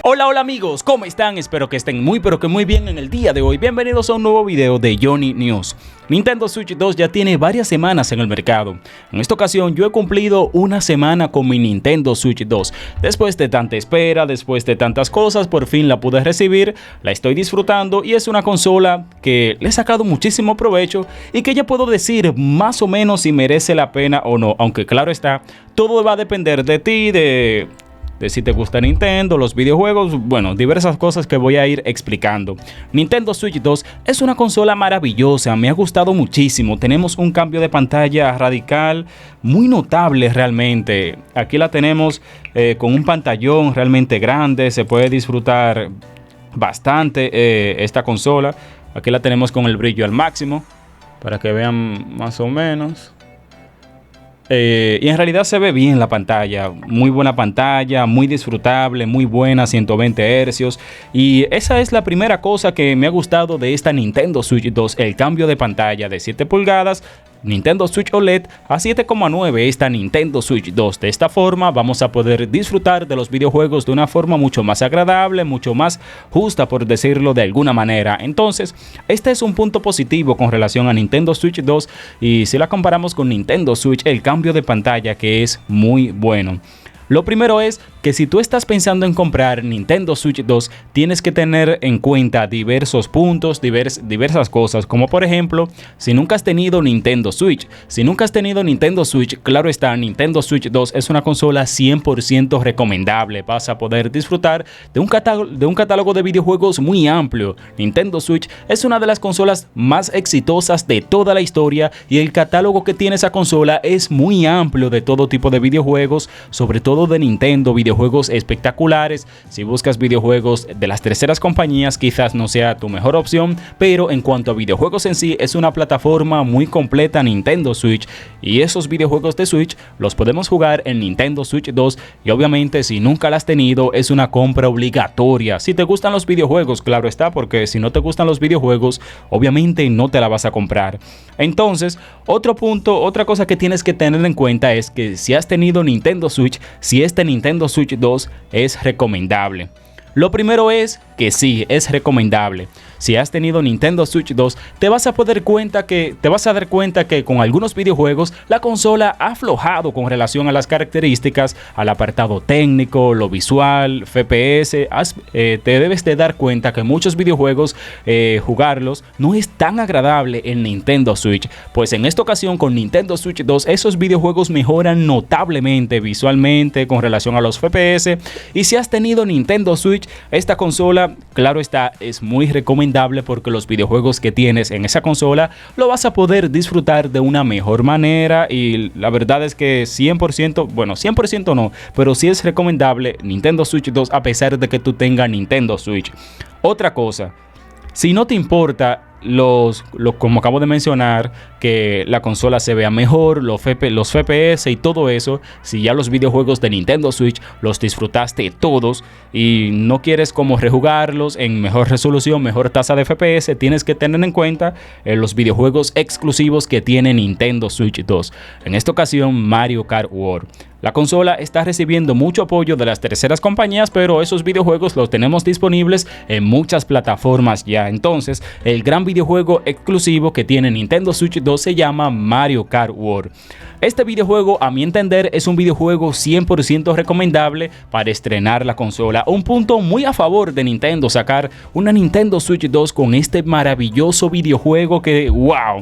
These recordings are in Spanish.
Hola, hola amigos, ¿cómo están? Espero que estén muy pero que muy bien en el día de hoy. Bienvenidos a un nuevo video de Johnny News. Nintendo Switch 2 ya tiene varias semanas en el mercado. En esta ocasión yo he cumplido una semana con mi Nintendo Switch 2. Después de tanta espera, después de tantas cosas, por fin la pude recibir, la estoy disfrutando y es una consola que le he sacado muchísimo provecho y que ya puedo decir más o menos si merece la pena o no. Aunque claro está, todo va a depender de ti, de si te gusta Nintendo, los videojuegos, bueno, diversas cosas que voy a ir explicando. Nintendo Switch 2 es una consola maravillosa, me ha gustado muchísimo. Tenemos un cambio de pantalla radical muy notable realmente. Aquí la tenemos con un pantallón realmente grande, se puede disfrutar bastante esta consola. Aquí la tenemos con el brillo al máximo para que vean más o menos. Y en realidad se ve bien la pantalla, muy buena pantalla, muy disfrutable, muy buena, 120 Hz. Y esa es la primera cosa que me ha gustado de esta Nintendo Switch 2, el cambio de pantalla de 7 pulgadas. Nintendo Switch OLED a 7,9 esta Nintendo Switch 2. De esta forma vamos a poder disfrutar de los videojuegos de una forma mucho más agradable, mucho más justa, por decirlo de alguna manera. Entonces, este es un punto positivo con relación a Nintendo Switch 2 y si la comparamos con Nintendo Switch, el cambio de pantalla que es muy bueno. Lo primero es que si tú estás pensando en comprar Nintendo Switch 2, tienes que tener en cuenta diversos puntos, diversas cosas, como por ejemplo, si nunca has tenido Nintendo Switch. Si nunca has tenido Nintendo Switch, claro está, Nintendo Switch 2 es una consola 100% recomendable. Vas a poder disfrutar de un catálogo de videojuegos muy amplio. Nintendo Switch es una de las consolas más exitosas de toda la historia y el catálogo que tiene esa consola es muy amplio de todo tipo de videojuegos, sobre todo de Nintendo, videojuegos espectaculares. Si buscas videojuegos de las terceras compañías, quizás no sea tu mejor opción, pero en cuanto a videojuegos en sí, es una plataforma muy completa Nintendo Switch, y esos videojuegos de Switch los podemos jugar en Nintendo Switch 2, y obviamente si nunca la has tenido, es una compra obligatoria. Si te gustan los videojuegos, claro está, porque si no te gustan los videojuegos, obviamente no te la vas a comprar. Entonces, otro punto, otra cosa que tienes que tener en cuenta es que si has tenido Nintendo Switch, si este Nintendo Switch 2 es recomendable. Lo primero es que sí, es recomendable. Si has tenido Nintendo Switch 2, te vas a dar cuenta que con algunos videojuegos la consola ha aflojado con relación a las características, al apartado técnico, lo visual, FPS. Te debes de dar cuenta que muchos videojuegos, jugarlos no es tan agradable en Nintendo Switch. Pues en esta ocasión con Nintendo Switch 2, esos videojuegos mejoran notablemente visualmente con relación a los FPS. Y si has tenido Nintendo Switch, esta consola, claro está, es muy recomendable porque los videojuegos que tienes en esa consola lo vas a poder disfrutar de una mejor manera, y la verdad es que 100%, bueno, 100% no, pero sí es recomendable Nintendo Switch 2 a pesar de que tú tengas Nintendo Switch. Otra cosa, si no te importa como acabo de mencionar, que la consola se vea mejor, los FPS y todo eso, si ya los videojuegos de Nintendo Switch los disfrutaste todos y no quieres como rejugarlos en mejor resolución, mejor tasa de FPS, tienes que tener en cuenta los videojuegos exclusivos que tiene Nintendo Switch 2. En esta ocasión, Mario Kart World. La consola está recibiendo mucho apoyo de las terceras compañías, pero esos videojuegos los tenemos disponibles en muchas plataformas ya. Entonces, el gran videojuego exclusivo que tiene Nintendo Switch 2 se llama Mario Kart World. Este videojuego, a mi entender, es un videojuego 100% recomendable para estrenar la consola. Un punto muy a favor de Nintendo, sacar una Nintendo Switch 2 con este maravilloso videojuego que, wow,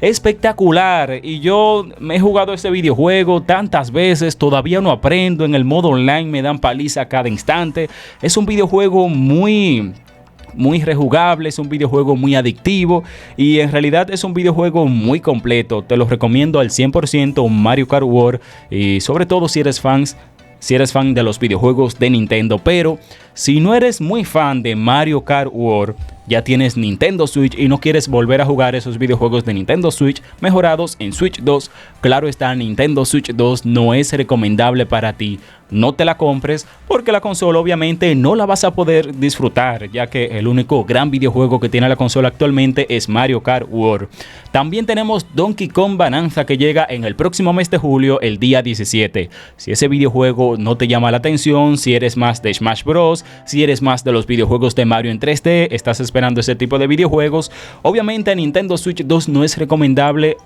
espectacular. Y yo me he jugado este videojuego tantas veces, todavía no aprendo. En el modo online me dan paliza cada instante. Es un videojuego muy rejugable, es un videojuego muy adictivo y en realidad es un videojuego muy completo. Te lo recomiendo al 100% Mario Kart World, y sobre todo si eres fan de los videojuegos de Nintendo. Pero si no eres muy fan de Mario Kart World, ya tienes Nintendo Switch y no quieres volver a jugar esos videojuegos de Nintendo Switch mejorados en Switch 2, claro está, Nintendo Switch 2 no es recomendable para ti. no te la compres, porque la consola obviamente no la vas a poder disfrutar, ya que el único gran videojuego que tiene la consola actualmente es Mario Kart World. También tenemos Donkey Kong Bonanza, que llega en el próximo mes de julio, el día 17. Si ese videojuego no te llama la atención, si eres más de Smash Bros, si eres más de los videojuegos de Mario en 3D, estás esperando ese tipo de videojuegos, obviamente Nintendo Switch 2 no es recomendable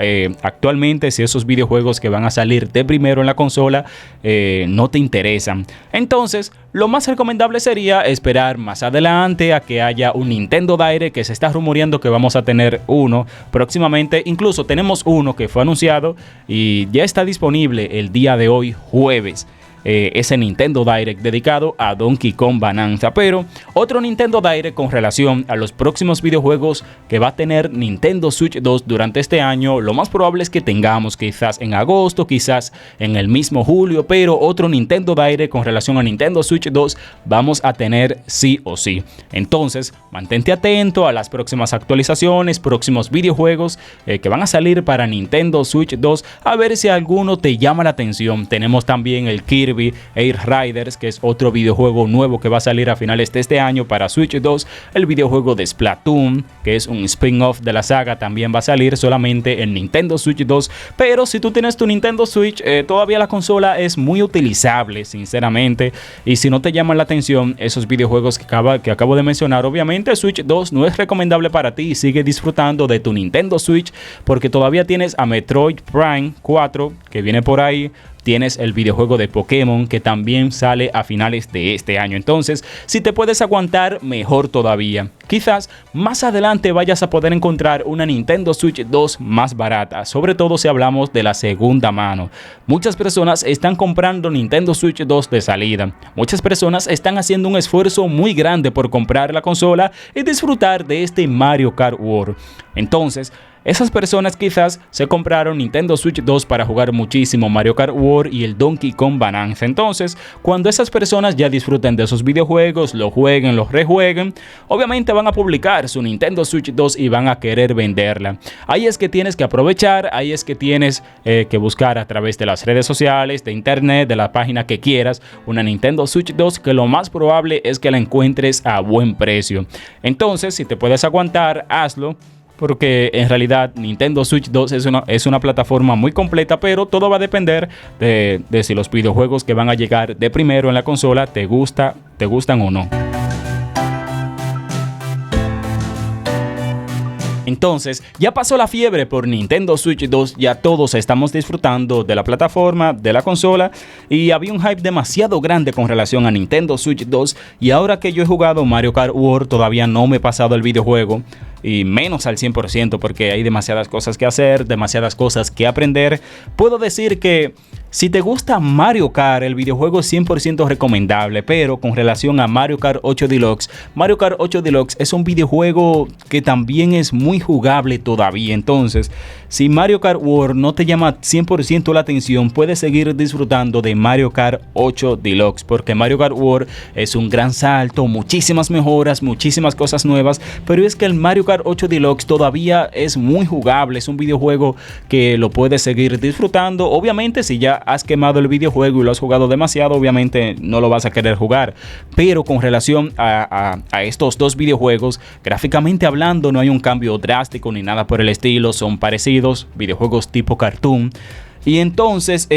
actualmente si esos videojuegos que van a salir de primero en la consola no te interesan. Entonces, lo más recomendable sería esperar más adelante a que haya un Nintendo Direct, que se está rumoreando que vamos a tener uno próximamente. Incluso tenemos uno que fue anunciado y ya está disponible el día de hoy, jueves. Ese Nintendo Direct dedicado a Donkey Kong Bonanza. Pero otro Nintendo Direct con relación a los próximos videojuegos que va a tener Nintendo Switch 2 durante este año, lo más probable es que tengamos quizás en agosto, quizás en el mismo julio, pero otro Nintendo Direct con relación a Nintendo Switch 2 vamos a tener sí o sí. Entonces, mantente atento a las próximas actualizaciones, próximos videojuegos que van a salir para Nintendo Switch 2, a ver si alguno te llama la atención. Tenemos también el Kirby Air Riders, que es otro videojuego nuevo que va a salir a finales de este año para Switch 2. El videojuego de Splatoon, que es un spin-off de la saga, también va a salir solamente en Nintendo Switch 2. Pero si tú tienes tu Nintendo Switch, todavía la consola es muy utilizable, sinceramente. Y si no te llaman la atención esos videojuegos que acabo de mencionar, obviamente Switch 2 no es recomendable para ti. Sigue disfrutando de tu Nintendo Switch, porque todavía tienes a Metroid Prime 4 que viene por ahí. Tienes el videojuego de Pokémon, que también sale a finales de este año. Entonces, si te puedes aguantar, mejor todavía. Quizás más adelante vayas a poder encontrar una Nintendo Switch 2 más barata, sobre todo si hablamos de la segunda mano. Muchas personas están comprando Nintendo Switch 2 de salida. Muchas personas están haciendo un esfuerzo muy grande por comprar la consola y disfrutar de este Mario Kart World. Entonces, esas personas quizás se compraron Nintendo Switch 2 para jugar muchísimo Mario Kart World y el Donkey Kong Bonanza. Entonces, cuando esas personas ya disfruten de esos videojuegos, lo jueguen, los rejueguen, obviamente van a publicar su Nintendo Switch 2 y van a querer venderla. Ahí es que tienes que aprovechar, ahí es que tienes que buscar a través de las redes sociales, de internet, de la página que quieras, una Nintendo Switch 2, que lo más probable es que la encuentres a buen precio. Entonces, si te puedes aguantar, hazlo. Porque en realidad Nintendo Switch 2 es una plataforma muy completa, pero todo va a depender de si los videojuegos que van a llegar de primero en la consola te gustan o no. Entonces, ya pasó la fiebre por Nintendo Switch 2, ya todos estamos disfrutando de la plataforma, de la consola, y había un hype demasiado grande con relación a Nintendo Switch 2, y ahora que yo he jugado Mario Kart World, todavía no me he pasado el videojuego, y menos al 100%, porque hay demasiadas cosas que hacer, demasiadas cosas que aprender. Puedo decir que si te gusta Mario Kart, el videojuego es 100% recomendable, pero con relación a Mario Kart 8 Deluxe, Mario Kart 8 Deluxe es un videojuego que también es muy jugable todavía. Entonces, si Mario Kart World no te llama 100% la atención, puedes seguir disfrutando de Mario Kart 8 Deluxe, porque Mario Kart World es un gran salto, muchísimas mejoras, muchísimas cosas nuevas, pero es que el Mario Kart 8 Deluxe todavía es muy jugable, es un videojuego que lo puedes seguir disfrutando. Obviamente, si ya has quemado el videojuego y lo has jugado demasiado, obviamente no lo vas a querer jugar, pero con relación a estos dos videojuegos, gráficamente hablando, no hay un cambio drástico ni nada por el estilo, son parecidos, videojuegos tipo cartoon. Y entonces,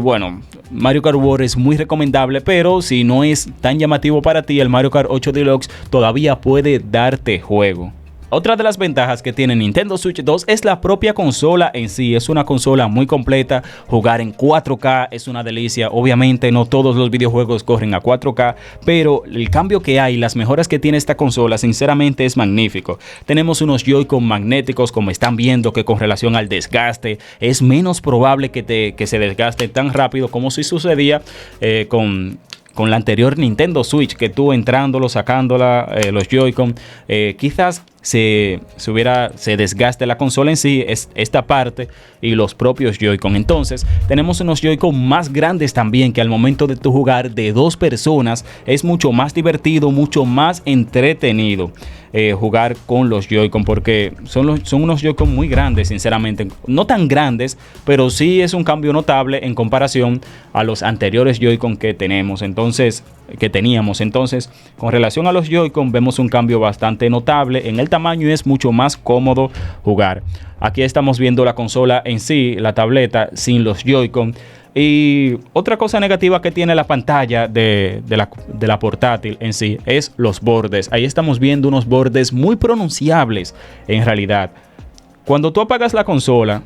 bueno, Mario Kart World es muy recomendable, pero si no es tan llamativo para ti, el Mario Kart 8 Deluxe todavía puede darte juego. Otra de las ventajas que tiene Nintendo Switch 2 es la propia consola en sí. Es una consola muy completa. Jugar en 4K es una delicia. Obviamente no todos los videojuegos corren a 4K, pero el cambio que hay, las mejoras que tiene esta consola, sinceramente es magnífico. Tenemos unos Joy-Con magnéticos, como están viendo, que con relación al desgaste es menos probable que se desgaste tan rápido como si sucedía con la anterior Nintendo Switch, que tú entrándolo, sacándola, los Joy-Con, quizás se desgaste la consola en sí, es esta parte y los propios Joy-Con. Entonces tenemos unos Joy-Con más grandes también, que al momento de tu jugar de 2 personas es mucho más divertido, mucho más entretenido jugar con los Joy-Con, porque son unos Joy-Con muy grandes, sinceramente. No tan grandes, pero sí es un cambio notable en comparación a los anteriores Joy-Con que teníamos. Entonces, con relación a los Joy-Con, vemos un cambio bastante notable en el tamaño y es mucho más cómodo jugar. Aquí estamos viendo la consola en sí, la tableta sin los Joy-Con. Y otra cosa negativa que tiene la pantalla de la portátil en sí es los bordes. Ahí estamos viendo unos bordes muy pronunciables en realidad. Cuando tú apagas la consola,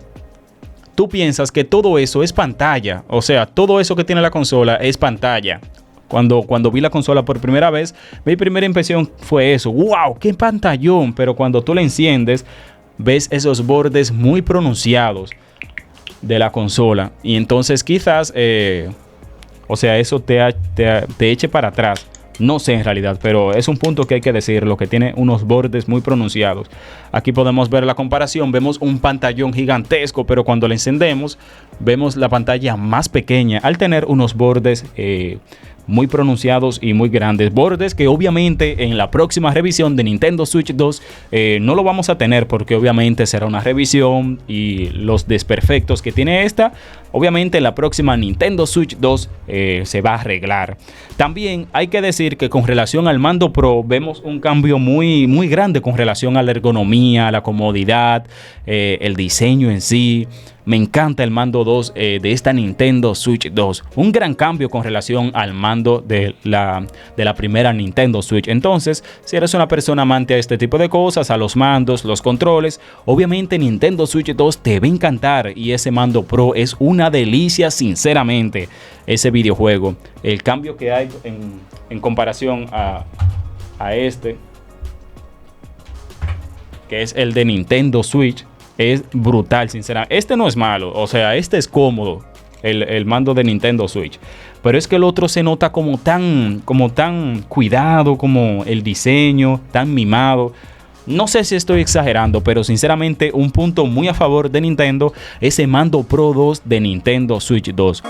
tú piensas que todo eso es pantalla. O sea, todo eso que tiene la consola es pantalla. Cuando vi la consola por primera vez, mi primera impresión fue eso. ¡Wow! ¡Qué pantallón! Pero cuando tú la enciendes, ves esos bordes muy pronunciados de la consola. Y entonces quizás, eso te eche para atrás. No sé en realidad, pero es un punto que hay que decirlo, que tiene unos bordes muy pronunciados. Aquí podemos ver la comparación, vemos un pantallón gigantesco, pero cuando la encendemos, vemos la pantalla más pequeña al tener unos bordes muy pronunciados y muy grandes. Bordes que obviamente en la próxima revisión de Nintendo Switch 2 no lo vamos a tener, porque obviamente será una revisión y los desperfectos que tiene esta, obviamente en la próxima Nintendo Switch 2 se va a arreglar. También hay que decir que con relación al mando Pro vemos un cambio muy, muy grande con relación a la ergonomía, a la comodidad, el diseño en sí. Me encanta el mando 2 de esta Nintendo Switch 2. Un gran cambio con relación al mando de la primera Nintendo Switch. Entonces, si eres una persona amante a este tipo de cosas, a los mandos, los controles, obviamente Nintendo Switch 2 te va a encantar. Y ese mando Pro es una delicia, sinceramente, ese videojuego. El cambio que hay en comparación a este, que es el de Nintendo Switch, es brutal, sinceramente. Este no es malo, o sea, este es cómodo, el mando de Nintendo Switch. Pero es que el otro se nota como tan cuidado, como el diseño, tan mimado. No sé si estoy exagerando, pero sinceramente un punto muy a favor de Nintendo, ese mando Pro 2 de Nintendo Switch 2.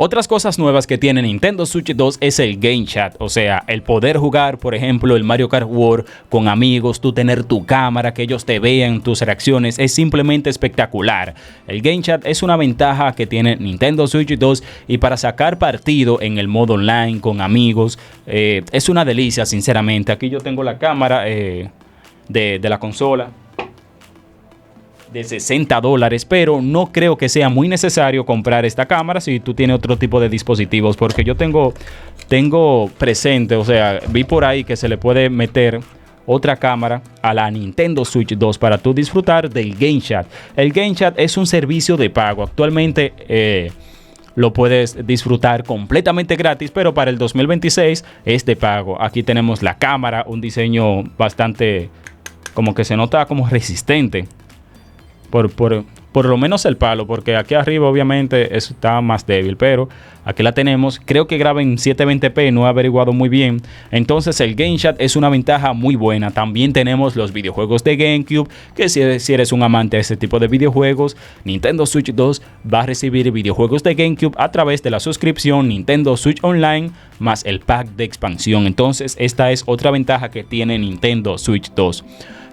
Otras cosas nuevas que tiene Nintendo Switch 2 es el Game Chat, o sea, el poder jugar, por ejemplo, el Mario Kart World con amigos, tú tener tu cámara, que ellos te vean tus reacciones, es simplemente espectacular. El Game Chat es una ventaja que tiene Nintendo Switch 2 y para sacar partido en el modo online con amigos, es una delicia, sinceramente. Aquí yo tengo la cámara de la consola de $60, pero no creo que sea muy necesario comprar esta cámara si tú tienes otro tipo de dispositivos, porque yo tengo presente, o sea, vi por ahí que se le puede meter otra cámara a la Nintendo Switch 2 para tú disfrutar del Game Chat. El Game Chat es un servicio de pago. Actualmente lo puedes disfrutar completamente gratis, pero para el 2026 es de pago. Aquí tenemos la cámara, un diseño bastante, como que se nota como resistente. Por lo menos el palo, porque aquí arriba obviamente está más débil, pero aquí la tenemos. Creo que graba en 720p, no he averiguado muy bien. Entonces el Game Chat es una ventaja muy buena. También tenemos los videojuegos de GameCube, que si eres un amante de este tipo de videojuegos, Nintendo Switch 2 va a recibir videojuegos de GameCube a través de la suscripción Nintendo Switch Online más el pack de expansión. Entonces esta es otra ventaja que tiene Nintendo Switch 2.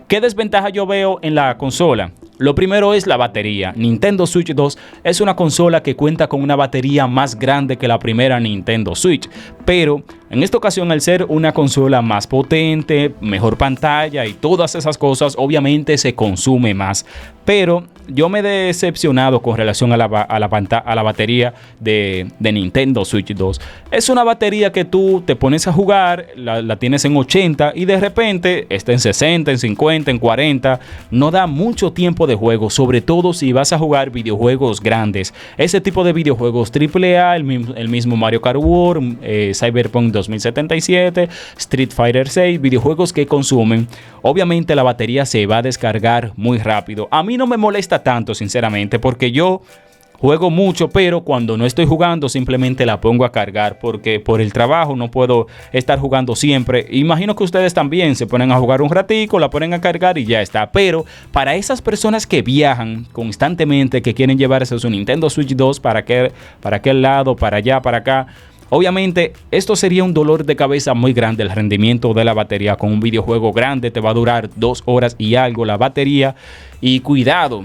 ¿Qué desventaja yo veo en la consola? Lo primero es la batería. Nintendo Switch 2 es una consola que cuenta con una batería más grande que la primera Nintendo Switch, pero en esta ocasión, al ser una consola más potente, mejor pantalla y todas esas cosas, obviamente se consume más. Pero yo me he decepcionado con relación a la batería de Nintendo Switch 2. Es una batería que tú te pones a jugar, la tienes en 80 y de repente está en 60, en 50, en 40. No da mucho tiempo de juego, sobre todo si vas a jugar videojuegos grandes. Ese tipo de videojuegos AAA, el mismo Mario Kart World, Cyberpunk 2077, Street Fighter 6, videojuegos que consumen. Obviamente la batería se va a descargar muy rápido. A mí no me molesta tanto, sinceramente, porque yo juego mucho, pero cuando no estoy jugando simplemente la pongo a cargar porque por el trabajo no puedo estar jugando siempre. Imagino que ustedes también se ponen a jugar un ratico, la ponen a cargar y ya está. Pero para esas personas que viajan constantemente, que quieren llevarse su Nintendo Switch 2 para aquel lado, para allá, para acá, obviamente esto sería un dolor de cabeza muy grande. El rendimiento de la batería con un videojuego grande te va a durar 2 horas y algo la batería. Y cuidado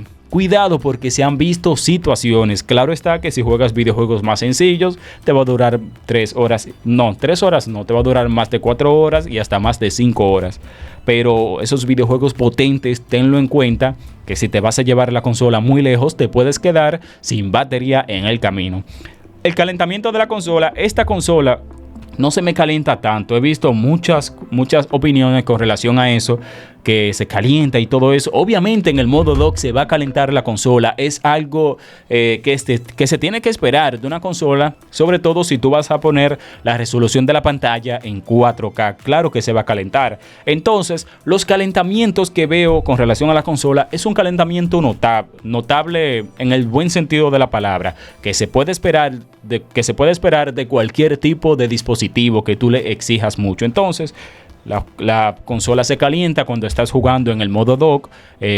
porque se han visto situaciones. Claro está que si juegas videojuegos más sencillos te va a durar 3 horas. No, 3 horas no, te va a durar más de 4 horas y hasta más de 5 horas. Pero esos videojuegos potentes, tenlo en cuenta que si te vas a llevar la consola muy lejos te puedes quedar sin batería en el camino. El calentamiento de la consola, esta consola no se me calienta tanto. He visto muchas opiniones con relación a eso, que se calienta y todo eso. Obviamente en el modo dock se va a calentar la consola. Es algo que se tiene que esperar de una consola, sobre todo si tú vas a poner la resolución de la pantalla en 4K. Claro que se va a calentar. Entonces, los calentamientos que veo con relación a la consola es un calentamiento notable en el buen sentido de la palabra, que se puede esperar de cualquier tipo de dispositivo que tú le exijas mucho. Entonces, la consola se calienta cuando estás jugando en el modo dock,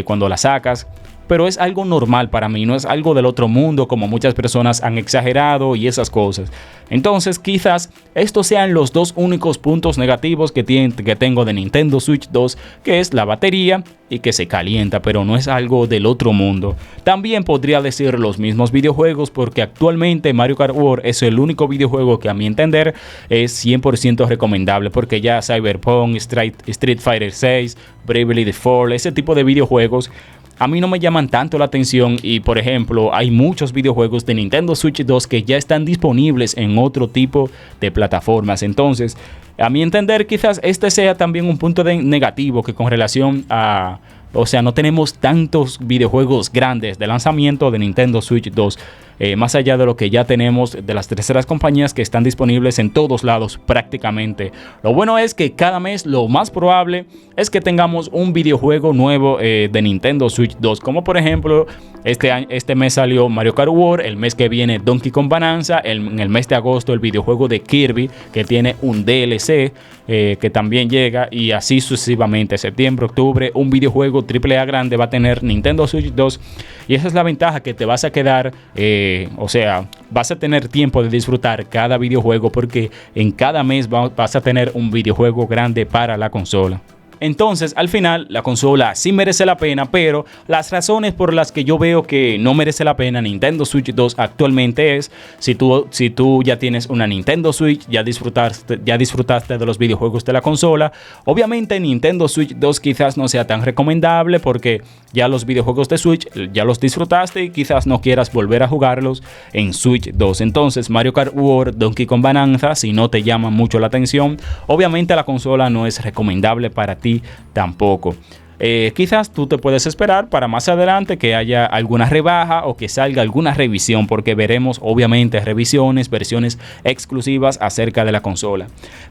cuando la sacas, pero es algo normal para mí, no es algo del otro mundo como muchas personas han exagerado y esas cosas. Entonces quizás estos sean los dos únicos puntos negativos que tengo de Nintendo Switch 2, que es la batería y que se calienta, pero no es algo del otro mundo. También podría decir los mismos videojuegos, porque actualmente Mario Kart World es el único videojuego que a mi entender es 100% recomendable, porque ya Cyberpunk, Street Fighter 6, Bravely Default, ese tipo de videojuegos a mí no me llaman tanto la atención. Y por ejemplo, hay muchos videojuegos de Nintendo Switch 2 que ya están disponibles en otro tipo de plataformas. Entonces, a mi entender, quizás este sea también un punto negativo, que con relación a... O sea, no tenemos tantos videojuegos grandes de lanzamiento de Nintendo Switch 2, más allá de lo que ya tenemos de las terceras compañías que están disponibles en todos lados prácticamente. Lo bueno es que cada mes lo más probable es que tengamos un videojuego nuevo de Nintendo Switch 2, como por ejemplo este mes salió Mario Kart World, el mes que viene Donkey Kong Bonanza, en el mes de agosto el videojuego de Kirby que tiene un DLC que también llega, y así sucesivamente. Septiembre, octubre, un videojuego AAA grande va a tener Nintendo Switch 2, y esa es la ventaja, que te vas a quedar, o sea, vas a tener tiempo de disfrutar cada videojuego, porque en cada mes vas a tener un videojuego grande para la consola. Entonces, al final, la consola sí merece la pena, pero las razones por las que yo veo que no merece la pena Nintendo Switch 2 actualmente es, si tú ya tienes una Nintendo Switch, ya disfrutaste de los videojuegos de la consola. Obviamente Nintendo Switch 2 quizás no sea tan recomendable, porque ya los videojuegos de Switch ya los disfrutaste y quizás no quieras volver a jugarlos en Switch 2. Entonces, Mario Kart World, Donkey Kong Bonanza, si no te llama mucho la atención, obviamente la consola no es recomendable para ti tampoco. Quizás tú te puedes esperar para más adelante que haya alguna rebaja o que salga alguna revisión, porque veremos obviamente revisiones, versiones exclusivas acerca de la consola.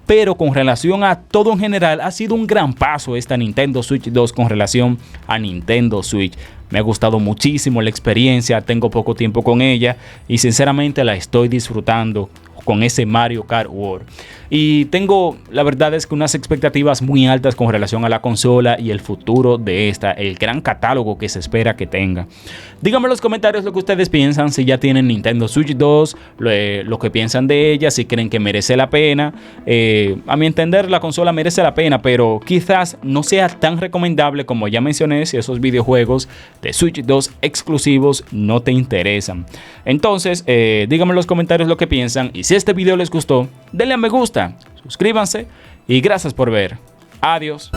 Pero con relación a todo en general, ha sido un gran paso esta Nintendo Switch 2 con relación a Nintendo Switch. Me ha gustado muchísimo la experiencia, tengo poco tiempo con ella y sinceramente la estoy disfrutando con ese Mario Kart World. Y tengo, la verdad es que unas expectativas muy altas con relación a la consola y el futuro de esta, el gran catálogo que se espera que tenga. Díganme en los comentarios lo que ustedes piensan, si ya tienen Nintendo Switch 2, lo que piensan de ella, si creen que merece la pena. A mi entender, la consola merece la pena, pero quizás no sea tan recomendable como ya mencioné si esos videojuegos de Switch 2 exclusivos no te interesan. Entonces, díganme en los comentarios lo que piensan, y si este video les gustó, denle a me gusta, suscríbanse y gracias por ver. Adiós.